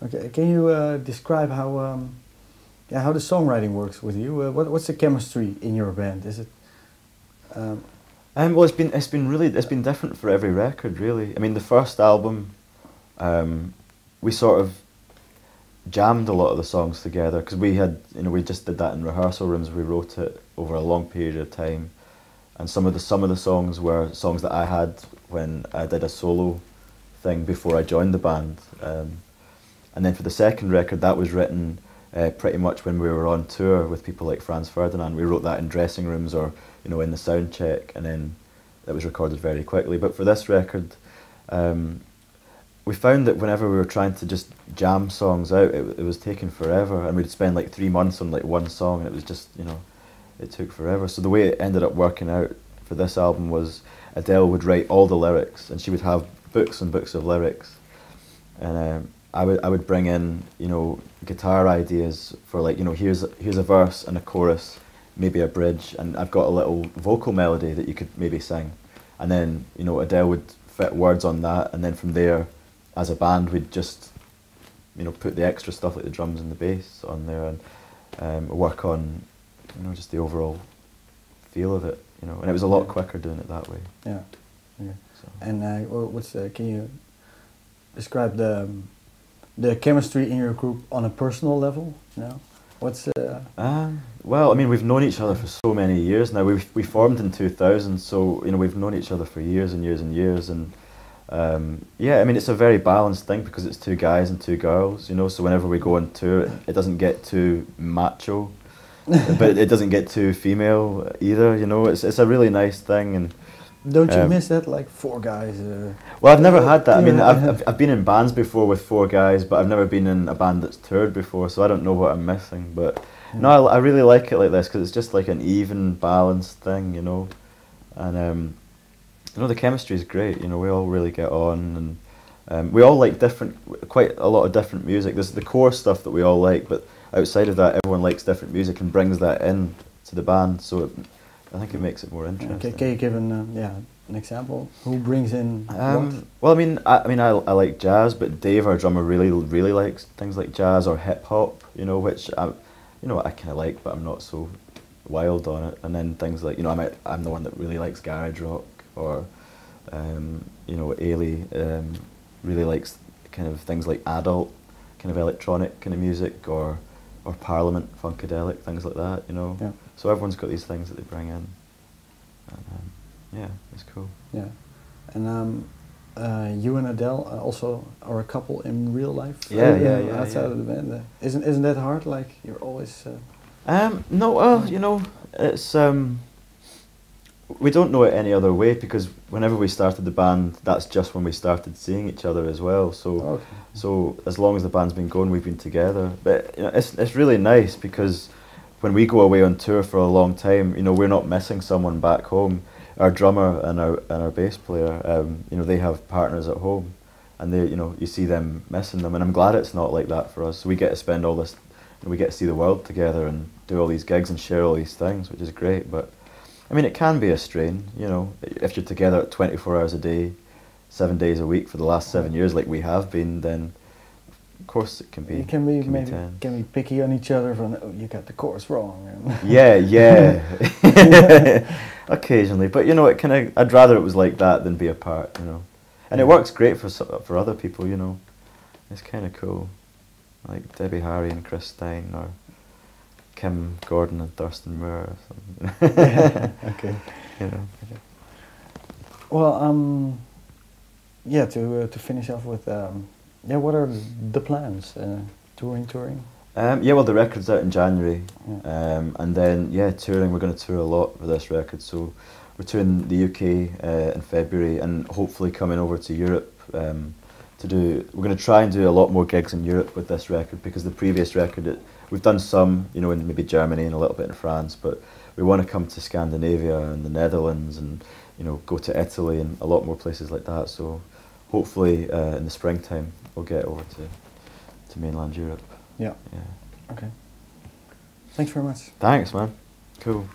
Okay, can you describe how the songwriting works with you? What's the chemistry in your band? Is it? Well, it's been different for every record, really. I mean, the first album, we sort of jammed a lot of the songs together because we just did that in rehearsal rooms. We wrote it over a long period of time, and some of the songs were songs that I had when I did a solo thing before I joined the band. And then for the second record, that was written pretty much when we were on tour with people like Franz Ferdinand. We wrote that in dressing rooms or in the sound check, and then it was recorded very quickly. But for this record, we found that whenever we were trying to just jam songs out, it was taking forever, and we'd spend like 3 months on like one song, and it was just, it took forever. So the way it ended up working out for this album was Adele would write all the lyrics, and she would have books and books of lyrics, and I would bring in guitar ideas for like here's a verse and a chorus, maybe a bridge, and I've got a little vocal melody that you could maybe sing, and then Adele would fit words on that, and then from there, as a band, we'd just put the extra stuff like the drums and the bass on there, and work on just the overall feel of it, and it was a lot quicker doing it that way. Yeah. Okay. So. And can you describe the chemistry in your group on a personal level? Well, I mean, we've known each other for so many years now. We formed in 2000, so we've known each other for years and years and years, and yeah, I mean, it's a very balanced thing because it's 2 guys and 2 girls, so whenever we go on tour, it doesn't get too macho, but it doesn't get too female either, it's a really nice thing. And don't you miss that, like 4 guys? Well, I've never had that. I mean, I've been in bands before with 4 guys, but I've never been in a band that's toured before, so I don't know what I'm missing. But no, I really like it like this because it's just like an even, balanced thing, and the chemistry is great. We all really get on, and we all like quite a lot of different music. There's the core stuff that we all like, but outside of that, everyone likes different music and brings that in to the band. So I think it makes it more interesting. Okay, can you give an example? Who brings in what? Well, I like jazz, but Dave, our drummer, really likes things like jazz or hip hop. Which I kind of like, but I'm not so wild on it. And then things like I'm the one that really likes garage rock, or Ailey really likes kind of things like adult, kind of electronic kind of music, or Parliament, funkadelic, things like that. Yeah. So everyone's got these things that they bring in, and yeah, it's cool. Yeah, and you and Adele also are a couple in real life. Yeah. Outside of the band, isn't that hard? Like you're always. No, well, it's we don't know it any other way because whenever we started the band, that's just when we started seeing each other as well. So, okay. So as long as the band's been going, we've been together. But it's really nice because when we go away on tour for a long time, we're not missing someone back home. Our drummer and our bass player, they have partners at home, and they, you see them missing them. And I'm glad it's not like that for us. We get to spend all this, we get to see the world together and do all these gigs and share all these things, which is great. But I mean, it can be a strain, if you're together 24 hours a day, 7 days a week for the last 7 years, like we have been, then of course it can be. You can be picky on each other from, oh, you got the chorus wrong. Yeah. Occasionally, but I'd rather it was like that than be apart, And it works great for other people, It's kind of cool, like Debbie Harry and Chris Stein, or Kim Gordon and Thurston Moore or something. Yeah, okay. Well, yeah. To finish off with, what are the plans? Touring. Yeah, well, the record's out in January, yeah. And then touring. We're going to tour a lot for this record. So we're touring the UK in February, and hopefully coming over to Europe to do. We're going to try and do a lot more gigs in Europe with this record because the previous record. We've done some, in maybe Germany and a little bit in France, but we want to come to Scandinavia and the Netherlands and, go to Italy and a lot more places like that. So hopefully in the springtime we'll get over to mainland Europe. Yeah. Yeah. Okay. Thanks very much. Thanks, man. Cool.